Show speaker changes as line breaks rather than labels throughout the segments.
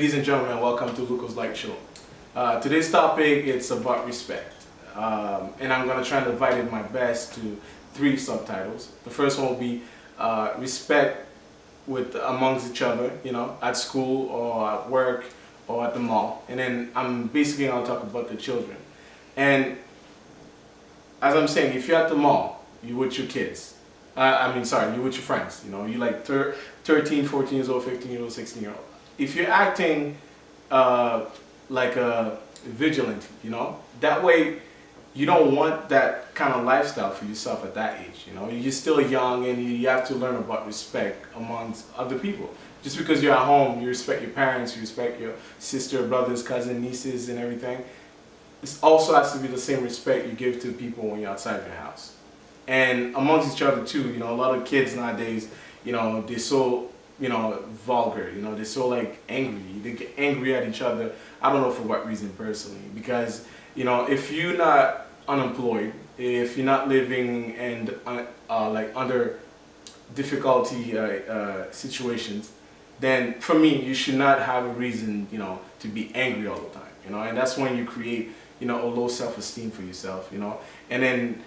Ladies and gentlemen, welcome to Luco's Light Show. Today's topic, it's about respect. And I'm going to try to divide it my best to three subtitles. The first one will be respect amongst each other, at school or at work or at the mall. And then I'm basically going to talk about the children. And as I'm saying, if you're at the mall, you're with your kids. You're with your friends. You like 13, 14 years old, 15 years old, 16 years old. If you're acting like a vigilante, that way you don't want that kind of lifestyle for yourself at that age. You're still young and you have to learn about respect amongst other people. Just because you're at home, you respect your parents, you respect your sister, brothers, cousins, nieces, and everything. It also has to be the same respect you give to people when you're outside of your house. And amongst each other too, a lot of kids nowadays, they're so vulgar, they're so like angry. They get angry at each other. I don't know for what reason personally, because if you're not unemployed, if you're not living and under difficulty situations, then for me you should not have a reason to be angry all the time. And that's when you create a low self-esteem for yourself. And then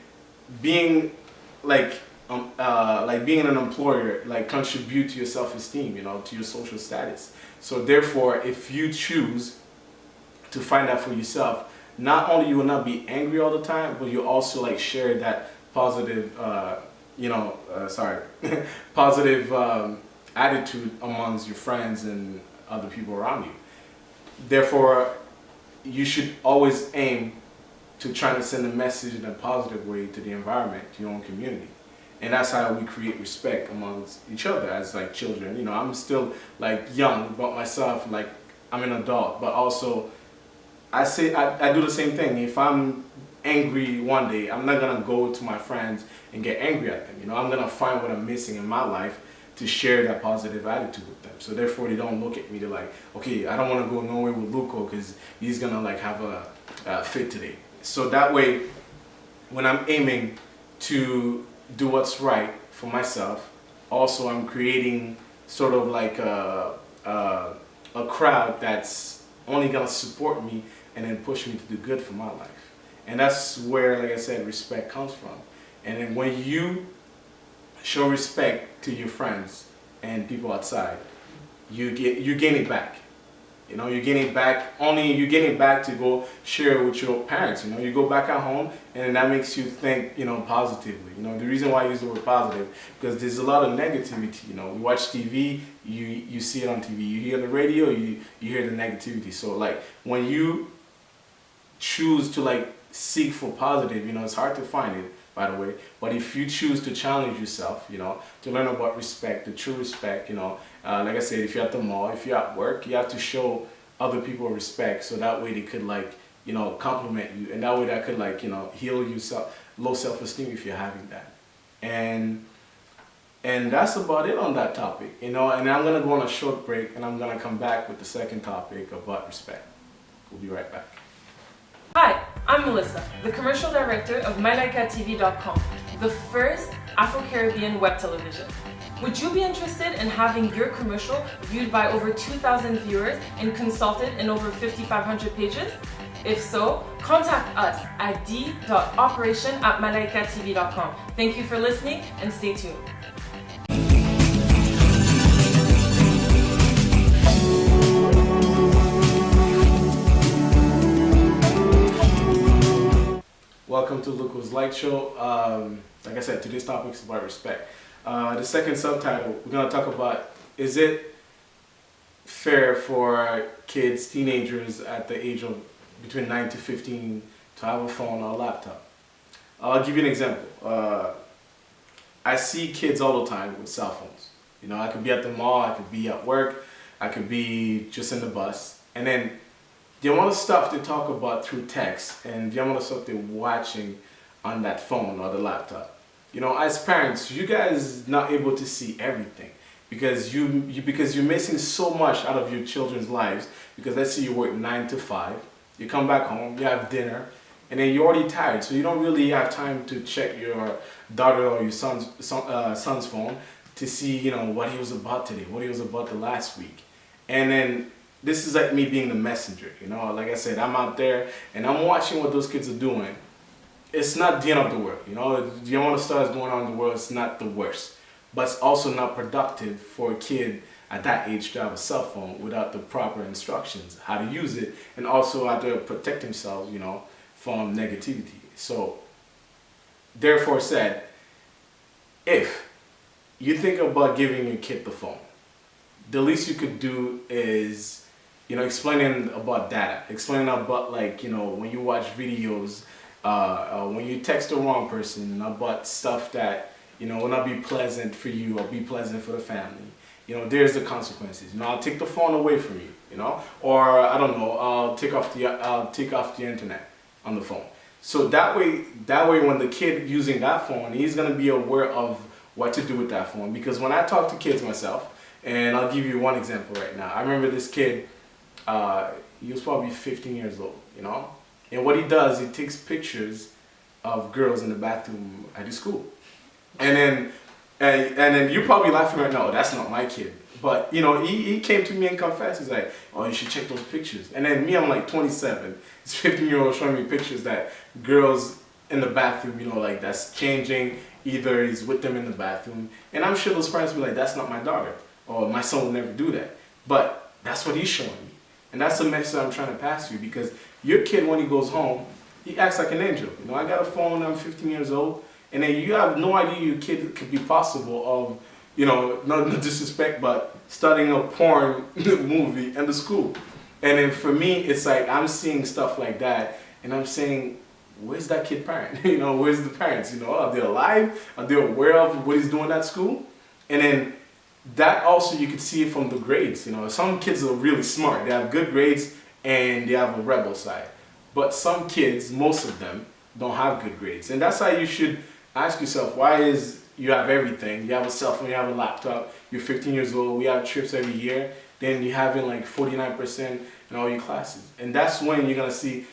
being being an employer, contribute to your self-esteem, to your social status. So therefore, if you choose to find out for yourself, not only you will not be angry all the time, but you also share that positive, positive attitude amongst your friends and other people around you. Therefore, you should always aim to try to send a message in a positive way to the environment, to your own community. And that's how we create respect amongst each other as children. I'm still young, but myself, I'm an adult, but also I do the same thing. If I'm angry one day, I'm not gonna go to my friends and get angry at them. I'm gonna find what I'm missing in my life to share that positive attitude with them. So therefore, they don't look at me. They're okay, I don't want to go nowhere with Luco because he's gonna have a fit today. So that way, when I'm aiming to do what's right for myself, also I'm creating sort of a crowd that's only gonna support me and then push me to do good for my life. And that's where, like I said, respect comes from. And then when you show respect to your friends and people outside, you gain it back. You gain it back. You gain it back to go share with your parents. You go back at home, and that makes you think, positively. The reason why I use the word positive, because there's a lot of negativity. We watch TV, you see it on TV. You hear the radio, you hear the negativity. So when you choose to seek for positive, it's hard to find it, by the way. But if you choose to challenge yourself, to learn about respect, the true respect, like I said, if you're at the mall, if you're at work, you have to show other people respect, so that way they could compliment you, and that way that could heal you low self-esteem if you're having that. And that's about it on that topic, and I'm gonna go on a short break, and I'm gonna come back with the second topic about respect. We'll be right back.
Hi, I'm Melissa, the commercial director of MyLikeATV.com, the first Afro-Caribbean web television. Would you be interested in having your commercial viewed by over 2,000 viewers and consulted in over 5,500 pages? If so, contact us at d.operation@MyLikeATV.com. Thank you for listening and stay tuned.
Welcome to Luco's Light Show. Like I said, today's topic is about respect. The second subtitle, we're going to talk about, is it fair for kids, teenagers at the age of between 9 to 15 to have a phone or a laptop? I'll give you an example. I see kids all the time with cell phones. I could be at the mall, I could be at work, I could be just in the bus. And then the amount of stuff they talk about through text and the amount of stuff they're watching on that phone or the laptop. As parents, you guys not able to see everything because you're missing so much out of your children's lives. Because let's say you work 9 to 5, you come back home, you have dinner, and then you're already tired, so you don't really have time to check your daughter or your son's phone to see what he was about today, what he was about the last week. And then this is like me being the messenger, you know. Like I said, I'm out there and I'm watching what those kids are doing. It's not the end of the world, you know. The amount of stuff that's going on in the world is not the worst, but it's also not productive for a kid at that age to have a cell phone without the proper instructions, how to use it, and also how to protect themselves, you know, from negativity. So, therefore said, if you think about giving your kid the phone, the least you could do is, you know, explaining about data, explaining about, like, you know, when you watch videos, when you text the wrong person, about stuff that, you know, will not be pleasant for you or be pleasant for the family. You know, there's the consequences. You know, I'll take the phone away from you, you know, or I don't know, I'll take off the internet on the phone. So that way when the kid using that phone, he's gonna be aware of what to do with that phone. Because when I talk to kids myself, and I'll give you one example right now. I remember this kid, he was probably 15 years old, you know, and what he does, he takes pictures of girls in the bathroom at his school, and then you're probably laughing right now, that's not my kid. But, you know, he came to me and confessed. He's like, oh, you should check those pictures. And then me, I'm like 27. This 15-year-old showing me pictures that girls in the bathroom, you know, like that's changing. Either he's with them in the bathroom. And I'm sure those parents will be like, that's not my daughter. Or my son will never do that. But that's what he's showing me. And that's the message I'm trying to pass to you. Because your kid, when he goes home, he acts like an angel. You know, I got a phone, I'm 15 years old. And then you have no idea your kid could be possible of, you know, no disrespect, but starting a porn movie in the school. And then for me, it's like I'm seeing stuff like that, and I'm saying, where's that kid parent? You know, where's the parents? You know, are they alive? Are they aware of what he's doing at school? And then that also, you could see it from the grades. You know, some kids are really smart. They have good grades, and they have a rebel side. But some kids, most of them, don't have good grades. And that's how you should ask yourself, why is you have everything, you have a cell phone, you have a laptop, you're 15 years old, we have trips every year, then you're having like 49% in all your classes. And that's when you're gonna see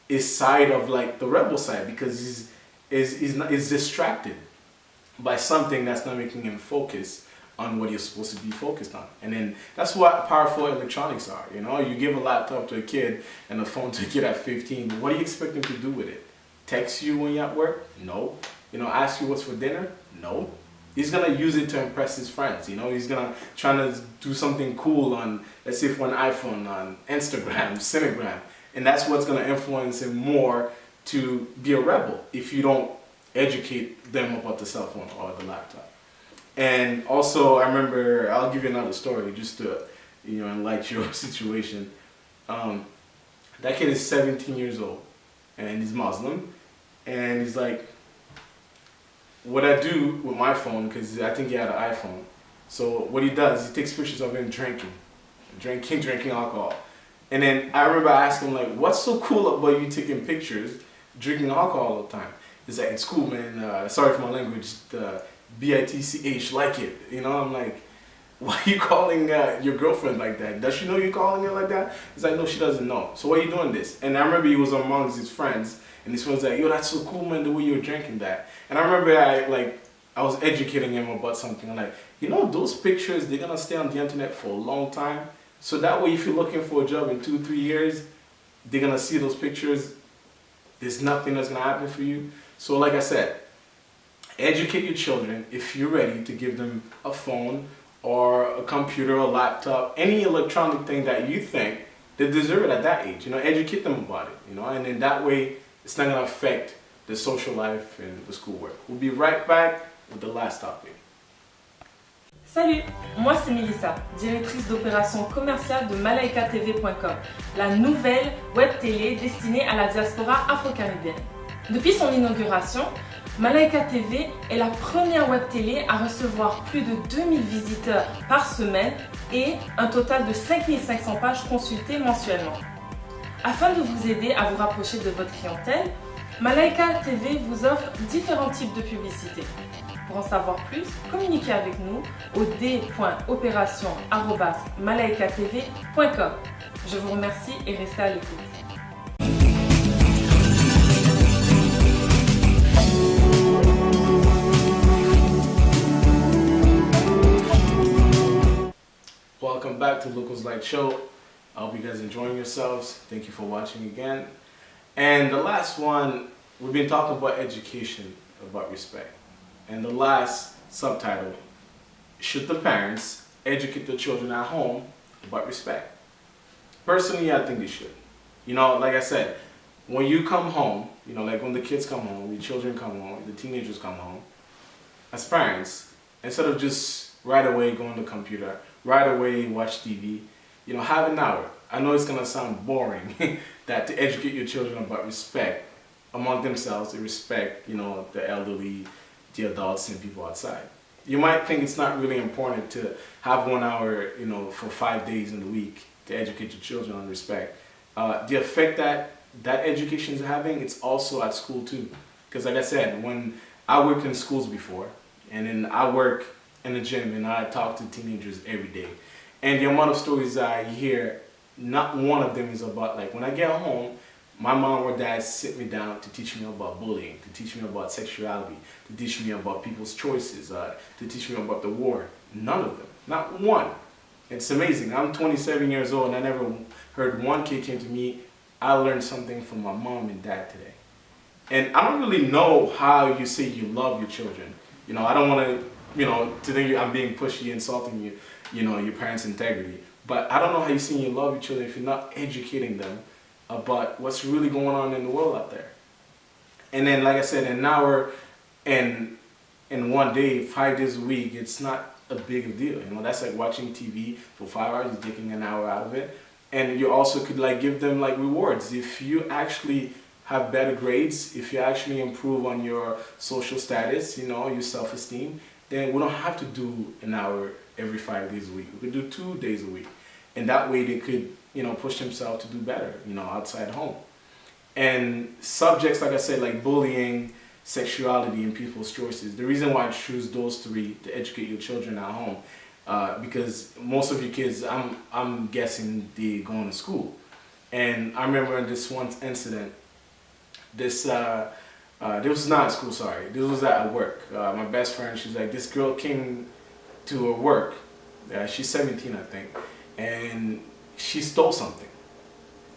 his side of like the rebel side, because he's distracted by something that's not making him focus on what you're supposed to be focused on. And then that's what powerful electronics are. You know, you give a laptop to a kid and a phone to a kid at 15, what do you expect him to do with it? Text you when you're at work? No. You know, ask you what's for dinner? No. He's gonna use it to impress his friends. You know, he's gonna try to do something cool on, let's say, for an iPhone, on Instagram, Cinegram, and that's what's gonna influence him more to be a rebel if you don't educate them about the cell phone or the laptop. And also, I remember, I'll give you another story just to, you know, enlighten your situation. That kid is 17 years old, and he's Muslim, and he's like, what I do with my phone, because I think he had an iPhone. So what he does, he takes pictures of him drinking alcohol. And then I remember asking him, like, what's so cool about you taking pictures, drinking alcohol all the time? He's like, it's cool, man. Sorry for my language. BITCH, like it. You know, I'm like, why are you calling your girlfriend like that? Does she know you're calling her like that? He's like, no, she doesn't know. So why are you doing this? And I remember he was amongst his friends. And his friend's like, yo, that's so cool, man, the way you're drinking that. And I remember I was educating him about something. I'm like, you know, those pictures, they're gonna stay on the internet for a long time. So that way, if you're looking for a job in 2-3 years, they're gonna see those pictures. There's nothing that's gonna happen for you. So like I said, educate your children if you're ready to give them a phone or a computer, a laptop, any electronic thing that you think they deserve it at that age. You know, educate them about it, you know, and in that way, it's not going to affect the social life and the schoolwork. We'll be right back with the last topic.
Salut, moi c'est Melissa, directrice d'opérations commerciales de malaikatv.com, la nouvelle web télé destinée à la diaspora afro-caribéenne. Depuis son inauguration, Malaika TV est la première web télé à recevoir plus de 2000 visiteurs par semaine et un total de 5500 pages consultées mensuellement. Afin de vous aider à vous rapprocher de votre clientèle, Malaika TV vous offre différents types de publicités. Pour en savoir plus, communiquez avec nous au d.opération@malaikatv.com. Je vous remercie et restez à l'écoute.
Welcome back to Locals Light Show. I hope you guys enjoying yourselves. Thank you for watching again. And the last one, we've been talking about education, about respect. And the last subtitle, should the parents educate their children at home about respect? Personally, I think they should. Like I said, when you come home, like when the kids come home, your children come home, the teenagers come home, as parents, instead of just right away go on the computer, right away watch TV, have an hour. I know it's gonna sound boring, that to educate your children about respect among themselves, to respect, the elderly, the adults and people outside. You might think it's not really important to have 1 hour, for 5 days in the week to educate your children on respect. The effect that education is having, it's also at school too. Because like I said, when I worked in schools before, and then I work in the gym and I talk to teenagers every day. And the amount of stories I hear, not one of them is about, like, when I get home, my mom or dad sit me down to teach me about bullying, to teach me about sexuality, to teach me about people's choices, to teach me about the war. None of them, not one. It's amazing. I'm 27 years old and I never heard one kid came to me, I learned something from my mom and dad today. And I don't really know how you say you love your children. I don't want to, today I'm being pushy, insulting you, your parents' integrity. But I don't know how you say you love your children if you're not educating them about what's really going on in the world out there. And then, like I said, an hour and in 1 day, 5 days a week, it's not a big deal. That's like watching TV for 5 hours, you're taking an hour out of it. And you also could give them rewards. If you actually have better grades, if you actually improve on your social status, your self-esteem, then we don't have to do an hour every 5 days a week. We could do 2 days a week. And that way they could, push themselves to do better, outside home. And subjects, like I said, like bullying, sexuality, and people's choices. The reason why I choose those three to educate your children at home, because most of your kids, I'm guessing they going to school. And I remember in this one incident, this was not at school, sorry. This was at work. My best friend, she's like, this girl came to her work. She's 17, I think. And she stole something.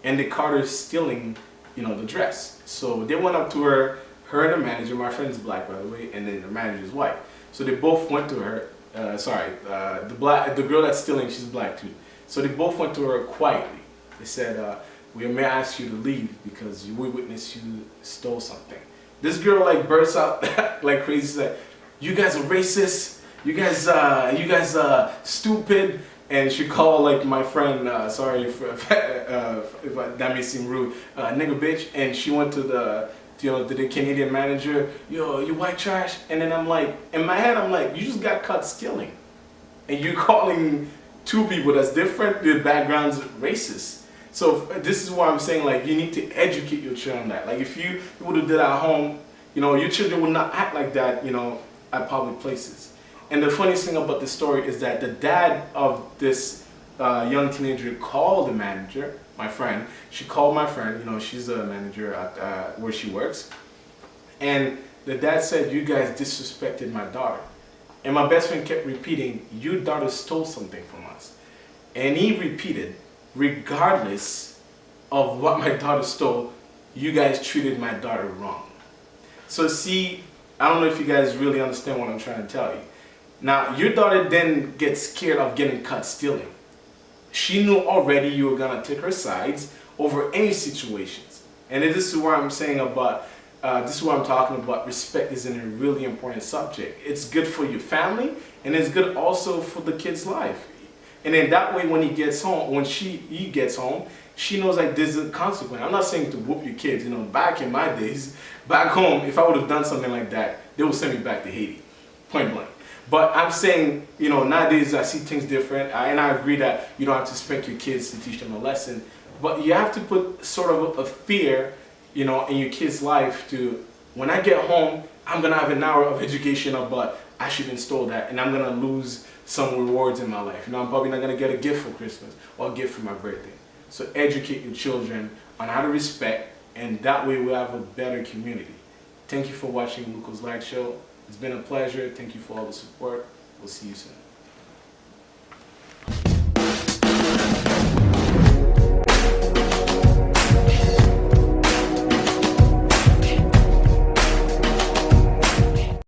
And they caught her stealing, the dress. So they went up to her and the manager. My friend's black, by the way, and then the manager's white. So they both went to her. The girl that's stealing, she's black too. So they both went to her quietly. They said, we may ask you to leave because we witnessed you stole something. This girl bursts out like crazy, said, "You guys are racist. You guys stupid." And she called my friend, sorry if that may seem rude, nigga bitch. And she went to the Canadian manager, "Yo, you white trash." And then I'm like, in my head, I'm like, you just got caught stealing, and you're calling two people that's different, their backgrounds racist. So this is why I'm saying you need to educate your children on that. If you would have did that at home, your children would not act like that, at public places. And the funniest thing about this story is that the dad of this young teenager called the manager, my friend. She called my friend, she's a manager at where she works. And the dad said, "You guys disrespected my daughter." And my best friend kept repeating, "Your daughter stole something from us." And he repeated, "Regardless of what my daughter stole, you guys treated my daughter wrong." So see, I don't know if you guys really understand what I'm trying to tell you. Now, your daughter didn't get scared of getting caught stealing. She knew already you were gonna take her sides over any situations. And this is what I'm saying about, this is what I'm talking about. Respect is a really important subject. It's good for your family, and it's good also for the kid's life. And then that way, when he gets home, he gets home, she knows there's a consequence. I'm not saying to whoop your kids. Back in my days, back home, if I would have done something like that, they would send me back to Haiti, point blank. But I'm saying, nowadays I see things different, and I agree that you don't have to spank your kids to teach them a lesson, but you have to put sort of a fear, in your kid's life to, when I get home, I'm gonna have an hour of education about I should install that, and I'm gonna lose some rewards in my life. I'm probably not gonna get a gift for Christmas or a gift for my birthday. So educate your children on how to respect, and that way we'll have a better community. Thank you for watching Luco's Light Show. It's been a pleasure. Thank you for all the support. We'll see you soon.